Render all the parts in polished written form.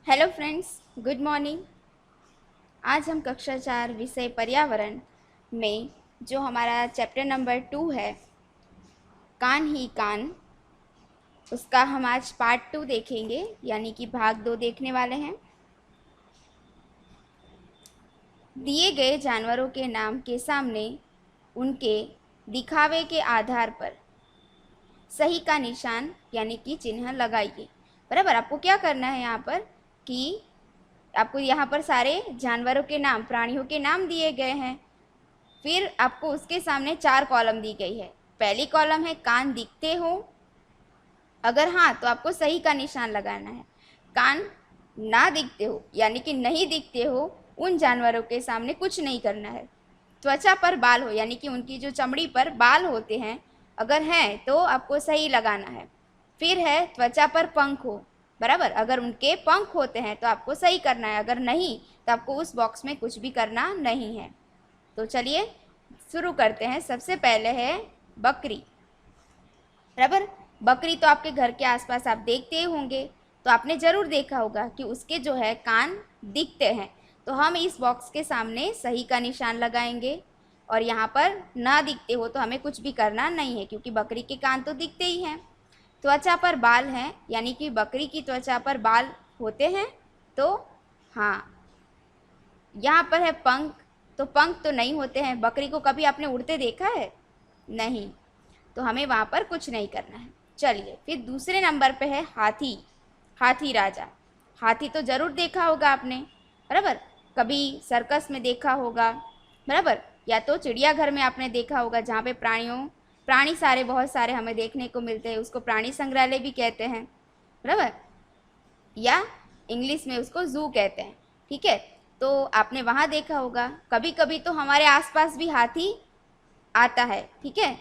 Hello friends, good morning. आज हम कक्षा 4 विषय पर्यावरण में जो हमारा चैप्टर नंबर 2 है, कान ही कान, उसका हम आज पार्ट 2 देखेंगे, यानी कि भाग 2 देखने वाले हैं। दिए गए जानवरों के नाम के सामने उनके दिखावे के आधार पर सही का निशान यानी कि चिन्ह लगाइए। बराबर, आपको क्या करना है यहाँ पर कि आपको यहाँ पर सारे जानवरों के नाम, प्राणियों के नाम दिए गए हैं। फिर आपको उसके सामने 4 कॉलम दी गई है। पहली कॉलम है कान दिखते हो, अगर हाँ तो आपको सही का निशान लगाना है। कान ना दिखते हो यानी कि नहीं दिखते हो, उन जानवरों के सामने कुछ नहीं करना है। त्वचा पर बाल हो यानी कि उनकी जो चमड़ी पर बाल होते हैं, अगर हैं तो आपको सही लगाना है। फिर है त्वचा पर पंख हो, बराबर, अगर उनके पंख होते हैं तो आपको सही करना है, अगर नहीं तो आपको उस बॉक्स में कुछ भी करना नहीं है। तो चलिए शुरू करते हैं। सबसे पहले है बकरी। बराबर, बकरी तो आपके घर के आसपास आप देखते ही होंगे, तो आपने ज़रूर देखा होगा कि उसके जो है कान दिखते हैं। तो हम इस बॉक्स के सामने सही का निशान लगाएंगे, और यहाँ पर ना दिखते हो तो हमें कुछ भी करना नहीं है, क्योंकि बकरी के कान तो दिखते ही हैं। त्वचा पर बाल हैं यानी कि बकरी की त्वचा पर बाल होते हैं, तो हाँ। यहाँ पर है पंख, तो पंख तो नहीं होते हैं। बकरी को कभी आपने उड़ते देखा है? नहीं, तो हमें वहाँ पर कुछ नहीं करना है। चलिए फिर दूसरे नंबर पे है हाथी। हाथी राजा। हाथी तो ज़रूर देखा होगा आपने, बराबर, कभी सर्कस में देखा होगा, बराबर, या तो चिड़ियाघर में आपने देखा होगा, जहाँ पे प्राणी सारे बहुत सारे हमें देखने को मिलते हैं, उसको प्राणी संग्रहालय भी कहते हैं, बराबर, या इंग्लिश में उसको जू कहते हैं। ठीक है, तो आपने वहाँ देखा होगा। कभी कभी तो हमारे आसपास भी हाथी आता है। ठीक है,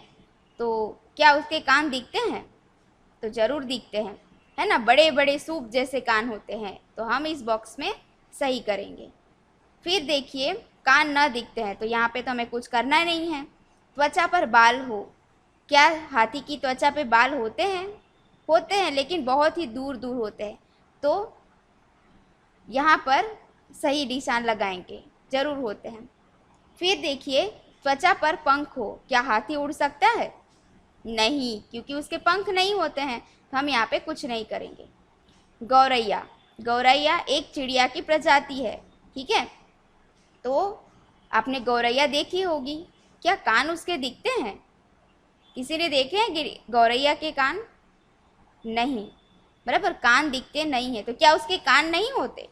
तो क्या उसके कान दिखते हैं? तो ज़रूर दिखते हैं, है ना, बड़े बड़े सूप जैसे कान होते हैं। तो हम इस बॉक्स में सही करेंगे। फिर देखिए, कान न दिखते हैं तो यहाँ पे तो हमें कुछ करना नहीं है। त्वचा पर बाल हो, क्या हाथी की त्वचा पे बाल होते हैं? होते हैं, लेकिन बहुत ही दूर दूर होते हैं। तो यहाँ पर सही निशान लगाएंगे, जरूर होते हैं। फिर देखिए, त्वचा पर पंख हो, क्या हाथी उड़ सकता है? नहीं, क्योंकि उसके पंख नहीं होते हैं, तो हम यहाँ पे कुछ नहीं करेंगे। गौरैया। गौरैया एक चिड़िया की प्रजाति है। ठीक है, तो आपने गौरैया देखी होगी, क्या कान उसके दिखते हैं? किसी ने देखे हैं गौरैया के कान? नहीं, बराबर, कान दिखते नहीं है। तो क्या उसके कान नहीं होते?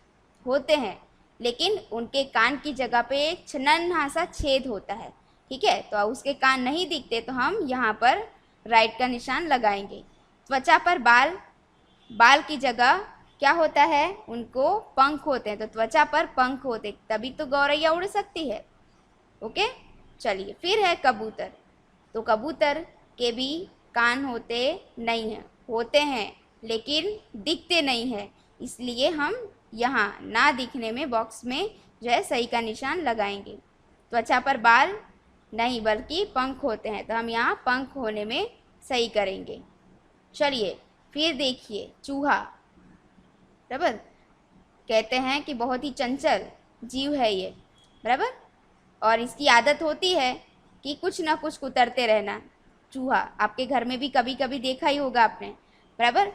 होते हैं, लेकिन उनके कान की जगह पे एक नन्हा सा छेद होता है। ठीक है, तो उसके कान नहीं दिखते, तो हम यहाँ पर राइट का निशान लगाएंगे। त्वचा पर बाल, बाल की जगह क्या होता है? उनको पंख होते हैं, तो त्वचा पर पंख होते, तभी तो गौरैया उड़ सकती है। ओके, चलिए फिर है कबूतर। तो कबूतर के भी कान होते नहीं हैं, होते हैं लेकिन दिखते नहीं हैं, इसलिए हम यहाँ ना दिखने में बॉक्स में जो है सही का निशान लगाएंगे। त्वचा पर बाल नहीं बल्कि पंख होते हैं, तो हम यहाँ पंख होने में सही करेंगे। चलिए फिर देखिए चूहा। बराबर, कहते हैं कि बहुत ही चंचल जीव है ये, बराबर, और इसकी आदत होती है कि कुछ ना कुछ कुतरते रहना। चूहा आपके घर में भी कभी कभी देखा ही होगा आपने, बराबर,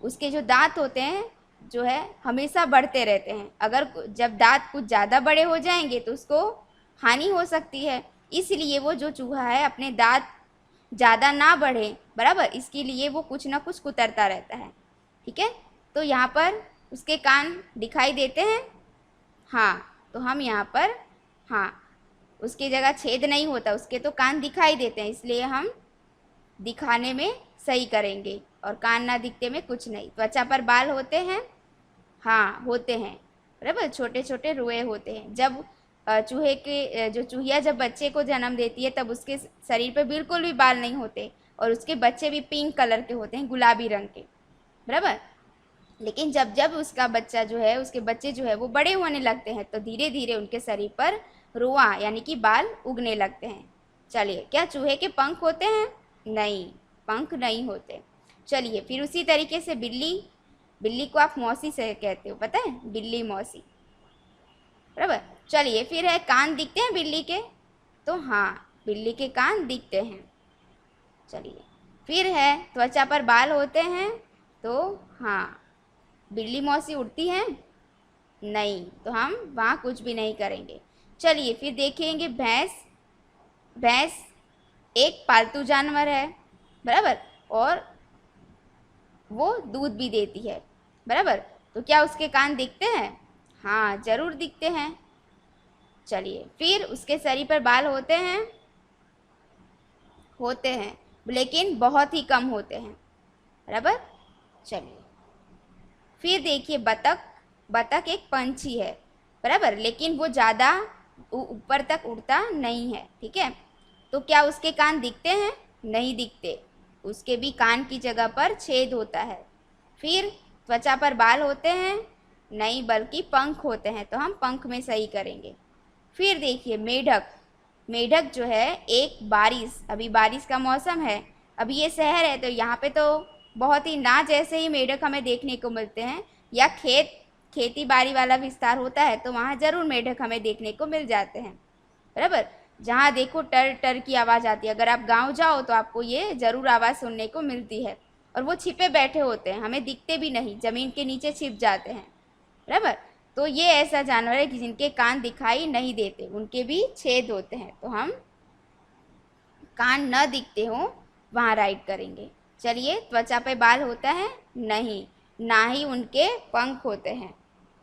उसके जो दांत होते हैं जो है हमेशा बढ़ते रहते हैं। अगर जब दांत कुछ ज़्यादा बड़े हो जाएंगे तो उसको हानि हो सकती है, इसलिए वो जो चूहा है अपने दांत ज़्यादा ना बढ़े, बराबर, इसके लिए वो कुछ ना कुछ कुतरता रहता है। ठीक है, तो यहाँ पर उसके कान दिखाई देते हैं, हाँ, तो हम यहाँ पर, हाँ, उसकी जगह छेद नहीं होता, उसके तो कान दिखाई देते हैं, इसलिए हम दिखाने में सही करेंगे, और कान ना दिखते में कुछ नहीं। त्वचा पर बाल होते हैं, हाँ होते हैं, बराबर, छोटे छोटे रुए होते हैं। जब चूहे के जो चूहिया जब बच्चे को जन्म देती है तब उसके शरीर पर बिल्कुल भी बाल नहीं होते, और उसके बच्चे भी पिंक कलर के होते हैं, गुलाबी रंग के, बराबर। लेकिन जब जब उसका बच्चा जो है, उसके बच्चे जो है वो बड़े होने लगते हैं, तो धीरे धीरे उनके शरीर पर रुआ यानी कि बाल उगने लगते हैं। चलिए, क्या चूहे के पंख होते हैं? नहीं, पंख नहीं होते। चलिए फिर उसी तरीके से बिल्ली। बिल्ली को आप मौसी से कहते हो, पता है, बिल्ली मौसी, बराबर। चलिए, फिर है कान दिखते हैं बिल्ली के, तो हाँ, बिल्ली के कान दिखते हैं। चलिए, फिर है त्वचा पर बाल होते हैं, तो हाँ, बिल्ली मौसी उड़ती हैं, नहीं, तो हम वहाँ कुछ भी नहीं करेंगे। चलिए, फिर देखेंगे भैंस। भैंस एक पालतू जानवर है, बराबर, और वो दूध भी देती है, बराबर। तो क्या उसके कान दिखते हैं? हाँ, जरूर दिखते हैं। चलिए, फिर उसके शरीर पर बाल होते हैं, होते हैं, लेकिन बहुत ही कम होते हैं, बराबर। चलिए, फिर देखिए बतख। बतख एक पंछी है, बराबर, लेकिन वो ज़्यादा ऊपर तक उड़ता नहीं है, ठीक है। तो क्या उसके कान दिखते हैं? नहीं दिखते, उसके भी कान की जगह पर छेद होता है। फिर त्वचा पर बाल होते हैं, नहीं, बल्कि पंख होते हैं, तो हम पंख में सही करेंगे। फिर देखिए मेढक। मेढक जो है एक बारिश, अभी बारिश का मौसम है, अभी ये शहर है, तो यहाँ पे तो बहुत ही ना जैसे ही मेढक हमें देखने को मिलते हैं, या खेती बाड़ी वाला विस्तार होता है तो वहाँ ज़रूर मेढक हमें देखने को मिल जाते हैं, बराबर। जहाँ देखो टर टर की आवाज़ आती है, अगर आप गांव जाओ तो आपको ये ज़रूर आवाज़ सुनने को मिलती है। और वो छिपे बैठे होते हैं, हमें दिखते भी नहीं, ज़मीन के नीचे छिप जाते हैं, बराबर। तो ये ऐसा जानवर है कि जिनके कान दिखाई नहीं देते, उनके भी छेद होते हैं, तो हम कान न दिखते हो वहाँ राइट करेंगे। चलिए, त्वचा पे बाल होता है, नहीं, ना ही उनके पंख होते हैं,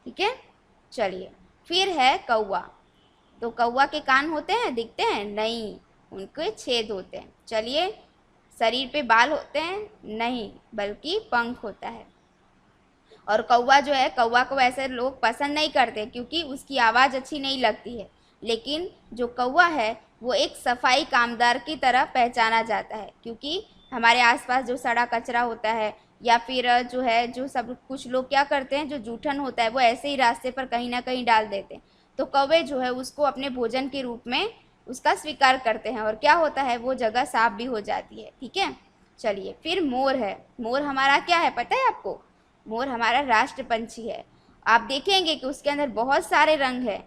ठीक है। चलिए, फिर है कौवा। तो कौवा के कान होते हैं, दिखते हैं? नहीं, उनके छेद होते हैं। चलिए, शरीर पे बाल होते हैं, नहीं, बल्कि पंख होता है। और कौवा जो है, कौवा को ऐसे लोग पसंद नहीं करते क्योंकि उसकी आवाज़ अच्छी नहीं लगती है, लेकिन जो कौवा है वो एक सफाई कामदार की तरह पहचाना जाता है, क्योंकि हमारे आसपास जो सड़ा कचरा होता है, या फिर जो है, जो सब कुछ लोग क्या करते हैं, जो जूठन होता है वो ऐसे ही रास्ते पर कहीं ना कहीं डाल देते हैं, तो कौवे जो है उसको अपने भोजन के रूप में उसका स्वीकार करते हैं, और क्या होता है, वो जगह साफ भी हो जाती है, ठीक है। चलिए, फिर मोर है। मोर हमारा क्या है, पता है आपको? मोर हमारा राष्ट्र पंछी है। आप देखेंगे कि उसके अंदर बहुत सारे रंग है,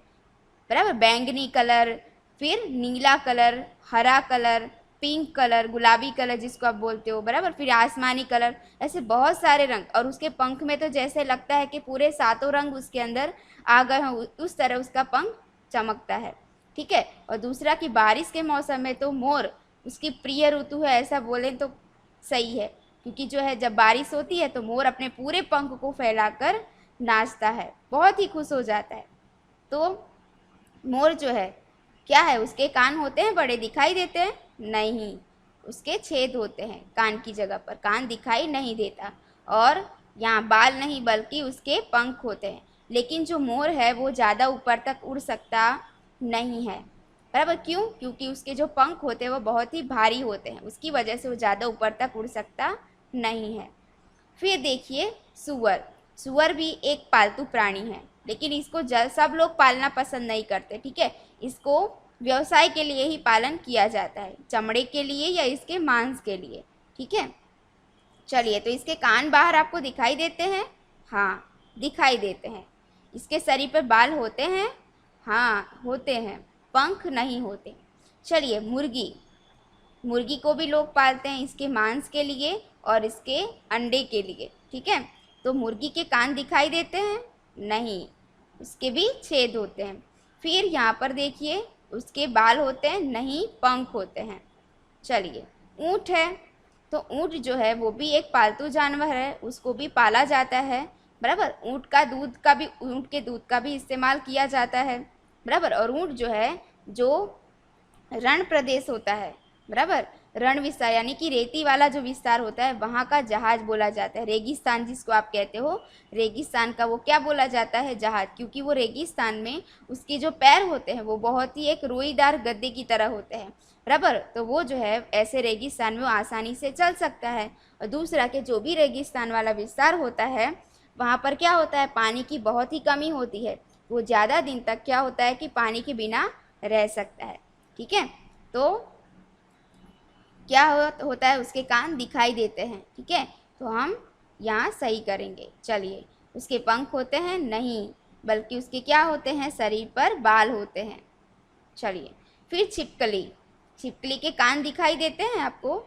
बराबर, बैंगनी कलर, फिर नीला कलर, हरा कलर, पिंक कलर, गुलाबी कलर जिसको आप बोलते हो, बराबर, फिर आसमानी कलर, ऐसे बहुत सारे रंग। और उसके पंख में तो जैसे लगता है कि पूरे सातों रंग उसके अंदर आ गए हों, उस तरह उसका पंख चमकता है, ठीक है। और दूसरा कि बारिश के मौसम में तो मोर उसकी प्रिय ऋतु है, ऐसा बोलें तो सही है, क्योंकि जो है जब बारिश होती है तो मोर अपने पूरे पंख को फैलाकर नाचता है, बहुत ही खुश हो जाता है। तो मोर जो है, क्या है, उसके कान होते हैं, बड़े दिखाई देते हैं? नहीं, उसके छेद होते हैं कान की जगह पर, कान दिखाई नहीं देता। और यहाँ बाल नहीं, बल्कि उसके पंख होते हैं। लेकिन जो मोर है वो ज़्यादा ऊपर तक उड़ सकता नहीं है, बराबर। क्यों? क्योंकि उसके जो पंख होते हैं वो बहुत ही भारी होते हैं, उसकी वजह से वो ज़्यादा ऊपर तक उड़ सकता नहीं है। फिर देखिए सुअर। सुअर भी एक पालतू प्राणी है, लेकिन इसको सब लोग पालना पसंद नहीं करते, ठीक है। इसको व्यवसाय के लिए ही पालन किया जाता है, चमड़े के लिए या इसके मांस के लिए, ठीक है। चलिए, तो इसके कान बाहर आपको दिखाई देते हैं? हाँ, दिखाई देते हैं। इसके शरीर पर बाल होते हैं? हाँ, होते हैं, पंख नहीं होते। चलिए, मुर्गी। मुर्गी को भी लोग पालते हैं इसके मांस के लिए और इसके अंडे के लिए, ठीक है। तो मुर्गी के कान दिखाई देते हैं? नहीं, उसके भी छेद होते हैं। फिर यहाँ पर देखिए, उसके बाल होते हैं, नहीं, पंख होते हैं। चलिए, ऊँट है। तो ऊँट जो है वो भी एक पालतू जानवर है, उसको भी पाला जाता है, बराबर। ऊँट के दूध का भी इस्तेमाल किया जाता है, बराबर। और ऊँट जो है, जो रण प्रदेश होता है, बराबर, रण विस्तार यानी कि रेती वाला जो विस्तार होता है वहाँ का जहाज बोला जाता है। रेगिस्तान जिसको आप कहते हो, रेगिस्तान का वो क्या बोला जाता है, जहाज, क्योंकि वो रेगिस्तान में उसके जो पैर होते हैं वो बहुत ही एक रोईदार गद्दे की तरह होते हैं, बराबर। तो वो जो है ऐसे रेगिस्तान में वो आसानी से चल सकता है। और दूसरा कि जो भी रेगिस्तान वाला विस्तार होता है वहाँ पर क्या होता है, पानी की बहुत ही कमी होती है, वो ज़्यादा दिन तक क्या होता है कि पानी के बिना रह सकता है, ठीक है। तो क्या होता है, उसके कान दिखाई देते हैं, ठीक है। तो हम यहाँ सही करेंगे। चलिए, उसके पंख होते हैं? नहीं, बल्कि उसके क्या होते हैं? शरीर पर बाल होते हैं। चलिए, फिर छिपकली। छिपकली के कान दिखाई देते हैं आपको?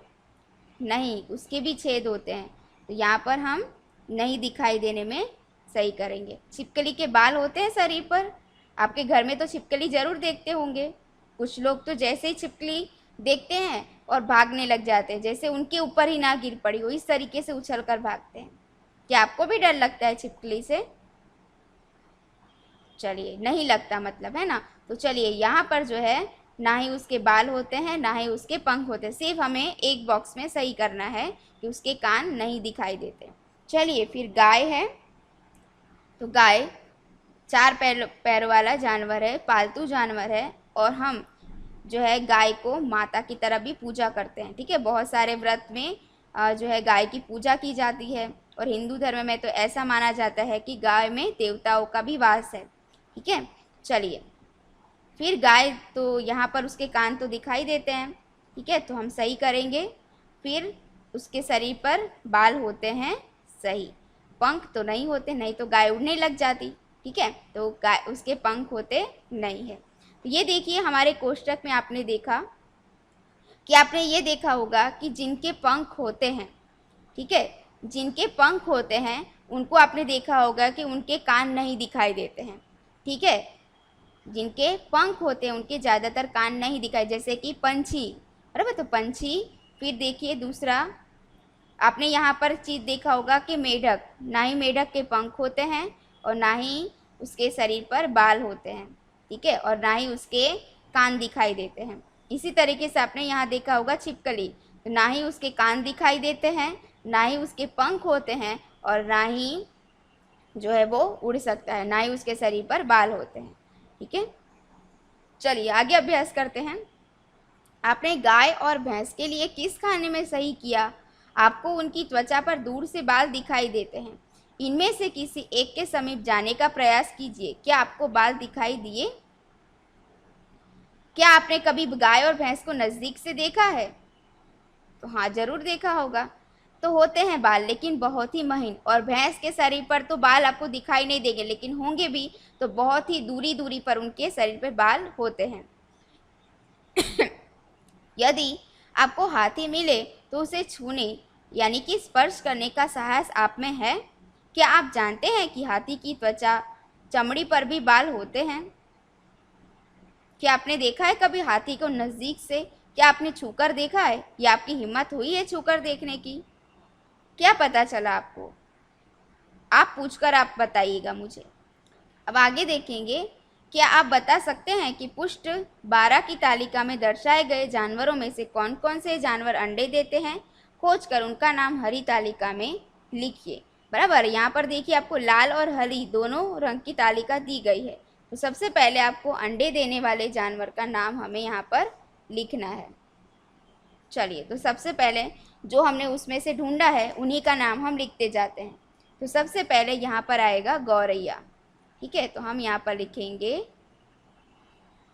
नहीं, उसके भी छेद होते हैं, तो यहाँ पर हम नहीं दिखाई देने में सही करेंगे। छिपकली के बाल होते हैं शरीर पर? आपके घर में तो छिपकली ज़रूर देखते होंगे। कुछ लोग तो जैसे ही छिपकली देखते हैं और भागने लग जाते हैं, जैसे उनके ऊपर ही ना गिर पड़ी हो, इस तरीके से उछल कर भागते हैं। क्या आपको भी डर लगता है छिपकली से? चलिए, नहीं लगता मतलब, है ना। तो चलिए, यहाँ पर जो है ना ही उसके बाल होते हैं ना ही उसके पंख होते हैं, सिर्फ हमें एक बॉक्स में सही करना है कि उसके कान नहीं दिखाई देते। चलिए, फिर गाय है। तो गाय चार पैर वाला जानवर है, पालतू जानवर है, और हम जो है गाय को माता की तरह भी पूजा करते हैं। ठीक है, बहुत सारे व्रत में जो है गाय की पूजा की जाती है, और हिंदू धर्म में तो ऐसा माना जाता है कि गाय में देवताओं का भी वास है। ठीक है, चलिए, फिर गाय तो यहाँ पर उसके कान तो दिखाई देते हैं। ठीक है, तो हम सही करेंगे। फिर उसके शरीर पर बाल होते हैं? सही। पंख तो नहीं होते, नहीं तो गाय उड़ने लग जाती। ठीक है, तो गाय उसके पंख होते नहीं है। तो ये देखिए, हमारे कोष्टक में आपने देखा कि आपने ये देखा होगा कि जिनके पंख होते हैं, ठीक है, जिनके पंख होते हैं उनको आपने देखा होगा कि उनके कान नहीं दिखाई देते हैं। ठीक है, जिनके पंख होते हैं उनके ज़्यादातर कान नहीं दिखाई, जैसे कि पंछी, बराबर। तो पंछी, फिर देखिए दूसरा, आपने यहाँ पर चीज़ देखा होगा कि मेढक, ना ही मेढक के पंख होते हैं और ना ही उसके शरीर पर बाल होते हैं। ठीक है, और ना ही उसके कान दिखाई देते हैं। इसी तरीके से आपने यहाँ देखा होगा छिपकली, तो ना ही उसके कान दिखाई देते हैं, ना ही उसके पंख होते हैं, और ना ही जो है वो उड़ सकता है, ना ही उसके शरीर पर बाल होते हैं। ठीक है, चलिए आगे अभ्यास करते हैं। आपने गाय और भैंस के लिए किस खाने में सही किया? आपको उनकी त्वचा पर दूर से बाल दिखाई देते हैं। इनमें से किसी एक के समीप जाने का प्रयास कीजिए। क्या आपको बाल दिखाई दिए? क्या आपने कभी गाय और भैंस को नज़दीक से देखा है? तो हाँ, जरूर देखा होगा। तो होते हैं बाल, लेकिन बहुत ही महीन, और भैंस के शरीर पर तो बाल आपको दिखाई नहीं देंगे, लेकिन होंगे भी तो बहुत ही दूरी दूरी पर उनके शरीर पर बाल होते हैं। यदि आपको हाथी मिले तो उसे छूने यानी कि स्पर्श करने का साहस आप में है? क्या आप जानते हैं कि हाथी की त्वचा चमड़ी पर भी बाल होते हैं? क्या आपने देखा है कभी हाथी को नज़दीक से? क्या आपने छूकर देखा है, या आपकी हिम्मत हुई है छूकर देखने की? क्या पता चला आपको? आप पूछकर आप बताइएगा मुझे। अब आगे देखेंगे। क्या आप बता सकते हैं कि पुष्ट 12 की तालिका में दर्शाए गए जानवरों में से कौन कौन से जानवर अंडे देते हैं? खोज कर उनका नाम हरी तालिका में लिखिए। बराबर, यहाँ पर देखिए आपको लाल और हरी दोनों रंग की तालिका दी गई है। तो सबसे पहले आपको अंडे देने वाले जानवर का नाम हमें यहाँ पर लिखना है। चलिए, तो सबसे पहले जो हमने उसमें से ढूंढा है उन्हीं का नाम हम लिखते जाते हैं। तो सबसे पहले यहाँ पर आएगा गौरैया। ठीक है, तो हम यहाँ पर लिखेंगे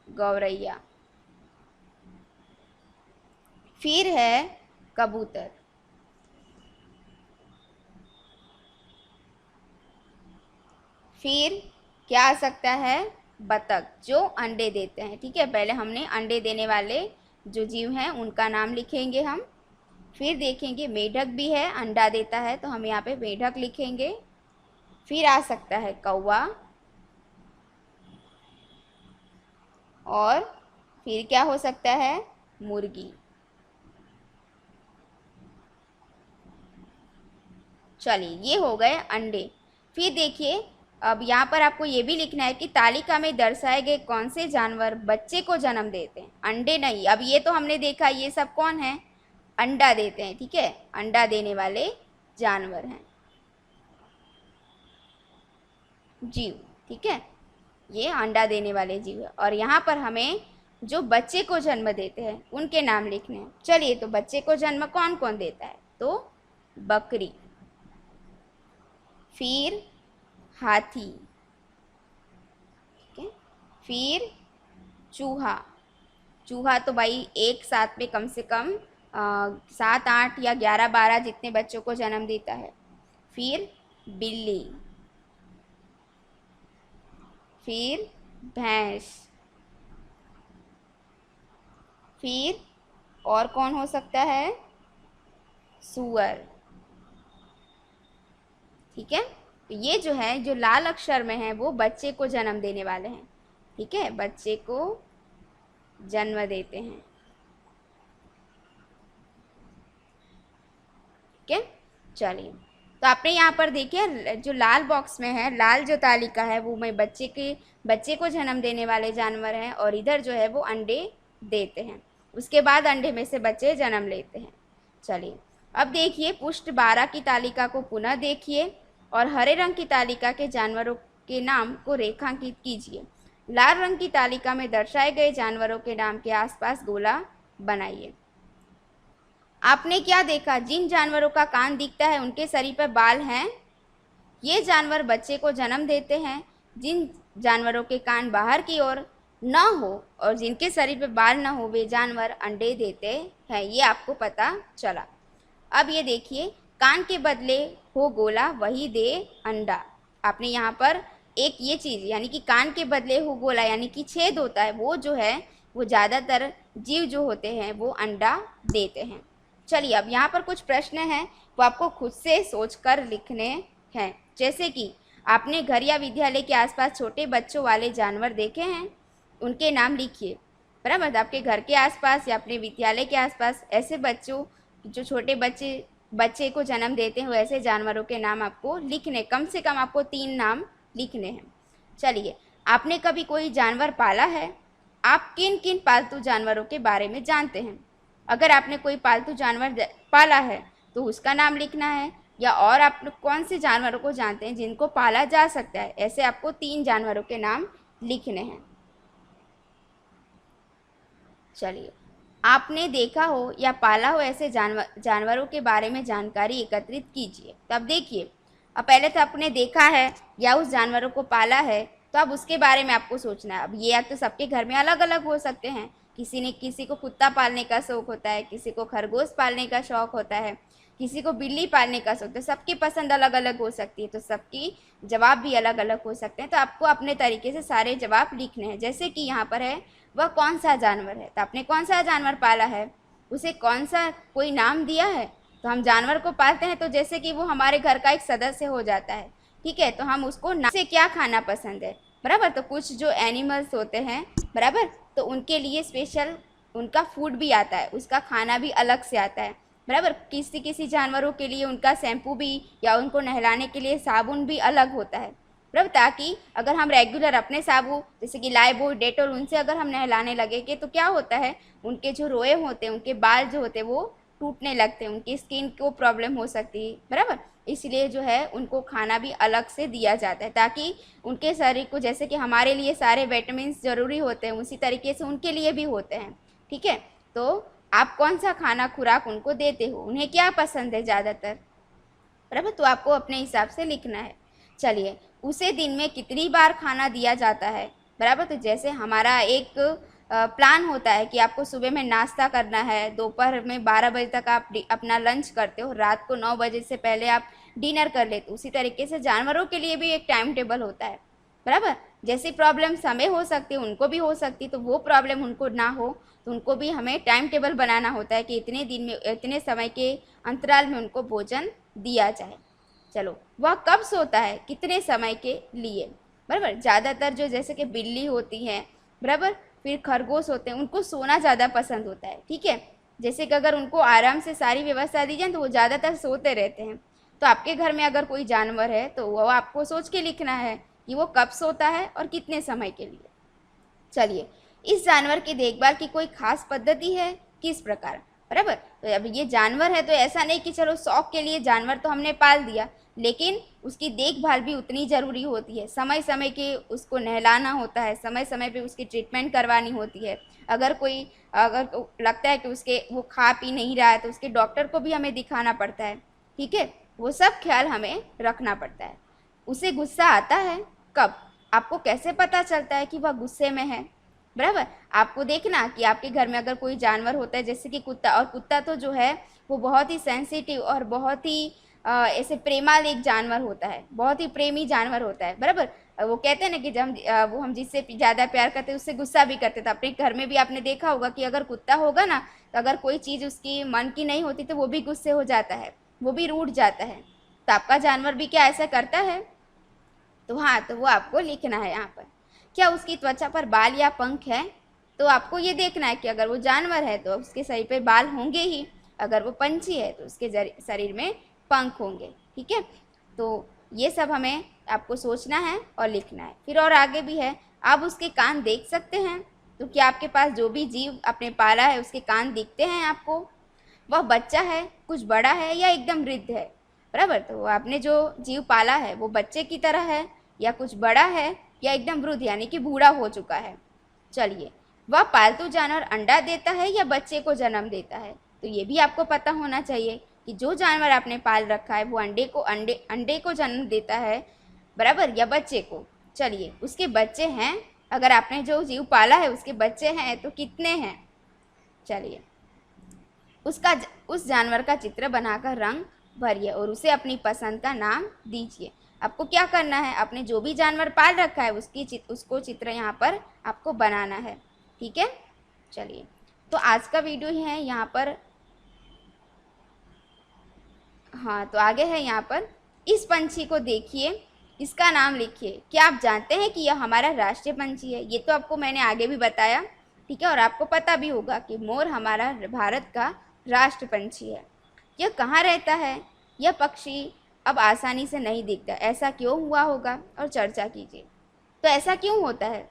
गौरैया। फिर है कबूतर। फिर क्या आ सकता है? बतख, जो अंडे देते हैं। ठीक है, पहले हमने अंडे देने वाले जो जीव हैं उनका नाम लिखेंगे हम। फिर देखेंगे मेढक भी है, अंडा देता है, तो हम यहाँ पे मेढक लिखेंगे। फिर आ सकता है कौवा, और फिर क्या हो सकता है? मुर्गी। चलिए, ये हो गए अंडे। फिर देखिए, अब यहाँ पर आपको ये भी लिखना है कि तालिका में दर्शाए गए कौन से जानवर बच्चे को जन्म देते हैं? अंडे नहीं। अब ये तो हमने देखा, ये सब कौन है? अंडा देते हैं। ठीक है, अंडा देने वाले जानवर हैं, जीव। ठीक है, ये अंडा देने वाले जीव है। और यहाँ पर हमें जो बच्चे को जन्म देते हैं उनके नाम लिखने हैं। चलिए, तो बच्चे को जन्म कौन कौन देता है? तो बकरी, फिर हाथी, ठीक है, फिर चूहा। चूहा तो भाई एक साथ में कम से कम 7, 8 या 11, 12 जितने बच्चों को जन्म देता है। फिर बिल्ली, फिर भैंस, फिर और कौन हो सकता है, सूअर। ठीक है, तो ये जो है, जो लाल अक्षर में है वो बच्चे को जन्म देने वाले हैं। ठीक है, बच्चे को जन्म देते हैं। ठीक है, चलिए, तो आपने यहाँ पर देखिए जो लाल बॉक्स में है, लाल जो तालिका है वो में बच्चे को जन्म देने वाले जानवर हैं, और इधर जो है वो अंडे देते हैं, उसके बाद अंडे में से बच्चे जन्म लेते हैं। चलिए, अब देखिए पृष्ठ 12 की तालिका को पुनः देखिए और हरे रंग की तालिका के जानवरों के नाम को रेखांकित कीजिए। लाल रंग की तालिका में दर्शाए गए जानवरों के नाम के आसपास गोला बनाइए। आपने क्या देखा, जिन जानवरों का कान दिखता है उनके शरीर पर बाल हैं, ये जानवर बच्चे को जन्म देते हैं। जिन जानवरों के कान बाहर की ओर न हो और जिनके शरीर पर बाल न हो, वे जानवर अंडे देते हैं। ये आपको पता चला। अब ये देखिए, कान के बदले हो गोला वही दे अंडा। आपने यहाँ पर एक ये चीज़, यानी कि कान के बदले हो गोला यानी कि छेद होता है, वो जो है वो ज़्यादातर जीव जो होते हैं वो अंडा देते हैं। चलिए, अब यहाँ पर कुछ प्रश्न हैं, वो आपको खुद से सोचकर लिखने हैं। जैसे कि आपने घर या विद्यालय के आसपास छोटे बच्चों वाले जानवर देखे हैं, उनके नाम लिखिए। बराबर, आपके घर के आसपास या अपने विद्यालय के आसपास ऐसे बच्चों जो छोटे बच्चे को जन्म देते हैं, ऐसे जानवरों के नाम आपको लिखने, कम से कम आपको 3 नाम लिखने हैं। चलिए, आपने कभी कोई जानवर पाला है? आप किन किन पालतू जानवरों के बारे में जानते हैं? अगर आपने कोई पालतू जानवर पाला है तो उसका नाम लिखना है, या और आप कौन से जानवरों को जानते हैं जिनको पाला जा सकता है, ऐसे आपको 3 जानवरों के नाम लिखने हैं। चलिए, आपने देखा हो या पाला हो ऐसे जानवरों के बारे में जानकारी एकत्रित कीजिए। तब देखिए, अब पहले तो आपने देखा है या उस जानवरों को पाला है, तो अब उसके बारे में आपको सोचना है। अब ये या तो सबके घर में अलग अलग हो सकते हैं, किसी को कुत्ता पालने का शौक होता है, किसी को खरगोश पालने का शौक होता है, किसी को बिल्ली पालने का शौक, तो सबकी पसंद अलग अलग हो सकती है, तो सबकी जवाब भी अलग अलग हो सकते हैं। तो आपको अपने तरीके से सारे जवाब लिखने हैं। जैसे कि यहाँ पर है, वह कौन सा जानवर है, तो आपने कौन सा जानवर पाला है, उसे कौन सा कोई नाम दिया है। तो हम जानवर को पालते हैं तो जैसे कि वो हमारे घर का एक सदस्य हो जाता है। ठीक है, तो हम उसको नाम से क्या खाना पसंद है, बराबर। तो कुछ जो एनिमल्स होते हैं, बराबर, तो उनके लिए स्पेशल उनका फूड भी आता है, उसका खाना भी अलग से आता है, बराबर। किसी किसी जानवरों के लिए उनका शैम्पू भी या उनको नहलाने के लिए साबुन भी अलग होता है, बराबर। ताकि अगर हम रेगुलर अपने साबुन जैसे कि लाइबॉय, डेटॉल, उनसे अगर हम नहलाने लगेंगे तो क्या होता है, उनके जो रोए होते हैं, उनके बाल जो होते हैं वो टूटने लगते हैं, उनकी स्किन को प्रॉब्लम हो सकती है, बराबर। इसलिए जो है उनको खाना भी अलग से दिया जाता है, ताकि उनके शरीर को, जैसे कि हमारे लिए सारे विटामिन ज़रूरी होते हैं, उसी तरीके से उनके लिए भी होते हैं। ठीक है, तो आप कौन सा खाना खुराक उनको देते हो, उन्हें क्या पसंद है ज़्यादातर, बराबर, तो आपको अपने हिसाब से लिखना है। चलिए, उसे दिन में कितनी बार खाना दिया जाता है, बराबर। तो जैसे हमारा एक प्लान होता है कि आपको सुबह में नाश्ता करना है, दोपहर में 12 बजे तक आप अपना लंच करते हो, रात को 9 बजे से पहले आप डिनर कर लेते हो, उसी तरीके से जानवरों के लिए भी एक टाइम टेबल होता है, बराबर। जैसी प्रॉब्लम समय हो सकती है उनको भी हो सकती है, तो वो प्रॉब्लम उनको ना हो तो उनको भी हमें टाइम टेबल बनाना होता है कि इतने दिन में, इतने समय के अंतराल में उनको भोजन दिया जाए। चलो, वह कब सोता है, कितने समय के लिए, बराबर। ज़्यादातर जो जैसे कि बिल्ली होती है, बराबर, फिर खरगोश होते हैं, उनको सोना ज़्यादा पसंद होता है। ठीक है, जैसे कि अगर उनको आराम से सारी व्यवस्था दी जाए तो वो ज़्यादातर सोते रहते हैं। तो आपके घर में अगर कोई जानवर है तो वो आपको सोच के लिखना है कि वो कब सोता है और कितने समय के लिए। चलिए, इस जानवर की देखभाल की कोई खास पद्धति है, किस प्रकार, बराबर। तो अब ये जानवर है तो ऐसा नहीं कि चलो शौक के लिए जानवर तो हमने पाल दिया, लेकिन उसकी देखभाल भी उतनी ज़रूरी होती है। समय समय के उसको नहलाना होता है, समय समय पे उसकी ट्रीटमेंट करवानी होती है। अगर लगता है कि उसके वो खा पी नहीं रहा है तो उसके डॉक्टर को भी हमें दिखाना पड़ता है। ठीक है, वो सब ख्याल हमें रखना पड़ता है। उसे गुस्सा आता है कब, आपको कैसे पता चलता है कि वह गुस्से में है, बराबर। आपको देखना कि आपके घर में अगर कोई जानवर होता है जैसे कि कुत्ता, और कुत्ता तो जो है वो बहुत ही सेंसिटिव और बहुत ही ऐसे प्रेमाल एक जानवर होता है, बहुत ही प्रेमी जानवर होता है, बराबर। वो कहते हैं ना कि जब हम जिससे ज़्यादा प्यार करते हैं उससे गुस्सा भी करते थे। अपने घर में भी आपने देखा होगा कि अगर कुत्ता होगा ना, तो अगर कोई चीज़ उसकी मन की नहीं होती तो वो भी गुस्से हो जाता है, वो भी रूठ जाता है। तो आपका जानवर भी क्या ऐसा करता है? तो हाँ, तो वो आपको लिखना है यहाँ पर। क्या उसकी त्वचा पर बाल या पंख है? तो आपको ये देखना है कि अगर वो जानवर है तो उसके शरीर पे बाल होंगे ही, अगर वो पंछी है तो उसके शरीर में पंख होंगे। ठीक है, तो ये सब हमें आपको सोचना है और लिखना है। फिर और आगे भी है, आप उसके कान देख सकते हैं। तो क्या आपके पास जो भी जीव आपने पाला है उसके कान दिखते हैं आपको? वह बच्चा है, कुछ बड़ा है या एकदम वृद्ध है? बराबर। तो आपने जो जीव पाला है वो बच्चे की तरह है या कुछ बड़ा है या एकदम वृद्ध यानी कि बूढ़ा हो चुका है? चलिए, वह पालतू जानवर अंडा देता है या बच्चे को जन्म देता है? तो ये भी आपको पता होना चाहिए कि जो जानवर आपने पाल रखा है वो अंडे को जन्म देता है, बराबर, या बच्चे को। चलिए, उसके बच्चे हैं, अगर आपने जो जीव पाला है उसके बच्चे हैं तो कितने हैं? चलिए, उस जानवर का चित्र बनाकर रंग भरिए और उसे अपनी पसंद का नाम दीजिए। आपको क्या करना है, आपने जो भी जानवर पाल रखा है उसको चित्र यहाँ पर आपको बनाना है। ठीक है, चलिए, तो आज का वीडियो है यहाँ पर। हाँ, तो आगे है यहाँ पर, इस पंछी को देखिए, इसका नाम लिखिए। क्या आप जानते हैं कि यह हमारा राष्ट्रीय पंछी है? ये तो आपको मैंने आगे भी बताया। ठीक है, और आपको पता भी होगा कि मोर हमारा भारत का राष्ट्र पंछी है। यह कहाँ रहता है? यह पक्षी अब आसानी से नहीं दिखता, ऐसा क्यों हुआ होगा? और चर्चा कीजिए। तो ऐसा क्यों होता है?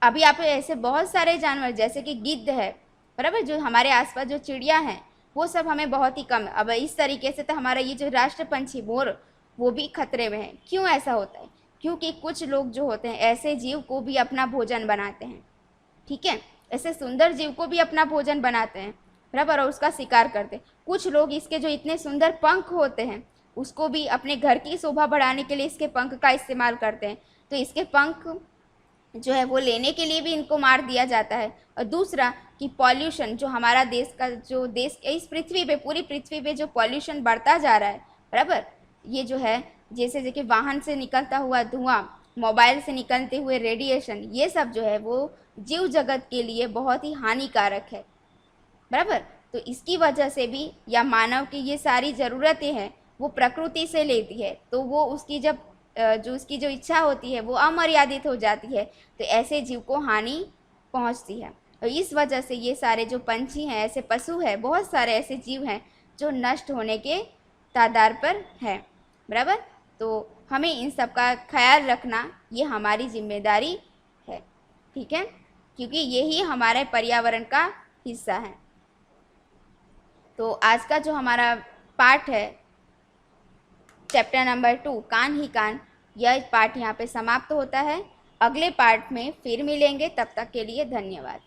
अभी आप ऐसे बहुत सारे जानवर जैसे कि गिद्ध है, बराबर, जो हमारे आसपास जो चिड़िया हैं वो सब हमें बहुत ही कम। अब इस तरीके से तो हमारा ये जो राष्ट्र पंछी मोर वो भी खतरे में है। क्यों ऐसा होता है? क्योंकि कुछ लोग जो होते हैं ऐसे जीव को भी अपना भोजन बनाते हैं। ठीक है, ऐसे सुंदर जीव को भी अपना भोजन बनाते हैं, बराबर, और उसका शिकार करते हैं। कुछ लोग इसके जो इतने सुंदर पंख होते हैं उसको भी अपने घर की शोभा बढ़ाने के लिए इसके पंख का इस्तेमाल करते हैं। तो इसके पंख जो है वो लेने के लिए भी इनको मार दिया जाता है। और दूसरा कि पॉल्यूशन, जो हमारा देश का जो देश इस पृथ्वी पे, पूरी पृथ्वी पे जो पॉल्यूशन बढ़ता जा रहा है, बराबर, ये जो है जैसे जैसे वाहन से निकलता हुआ धुआं, मोबाइल से निकलते हुए रेडिएशन, ये सब जो है वो जीव जगत के लिए बहुत ही हानिकारक है, बराबर। तो इसकी वजह से भी या मानव की ये सारी ज़रूरतें हैं वो प्रकृति से लेती है, तो वो उसकी जब जो उसकी जो इच्छा होती है वो अमर्यादित हो जाती है, तो ऐसे जीव को हानि पहुंचती है। और इस वजह से ये सारे जो पंछी हैं, ऐसे पशु हैं, बहुत सारे ऐसे जीव हैं जो नष्ट होने के तादार पर हैं, बराबर। तो हमें इन सब का ख्याल रखना ये हमारी जिम्मेदारी है। ठीक है, क्योंकि यही हमारे पर्यावरण का हिस्सा है। तो आज का जो हमारा पाठ है, चैप्टर नंबर 2 कान ही कान, यह पाठ यहाँ पे समाप्त होता है। अगले पार्ट में फिर मिलेंगे, तब तक के लिए धन्यवाद।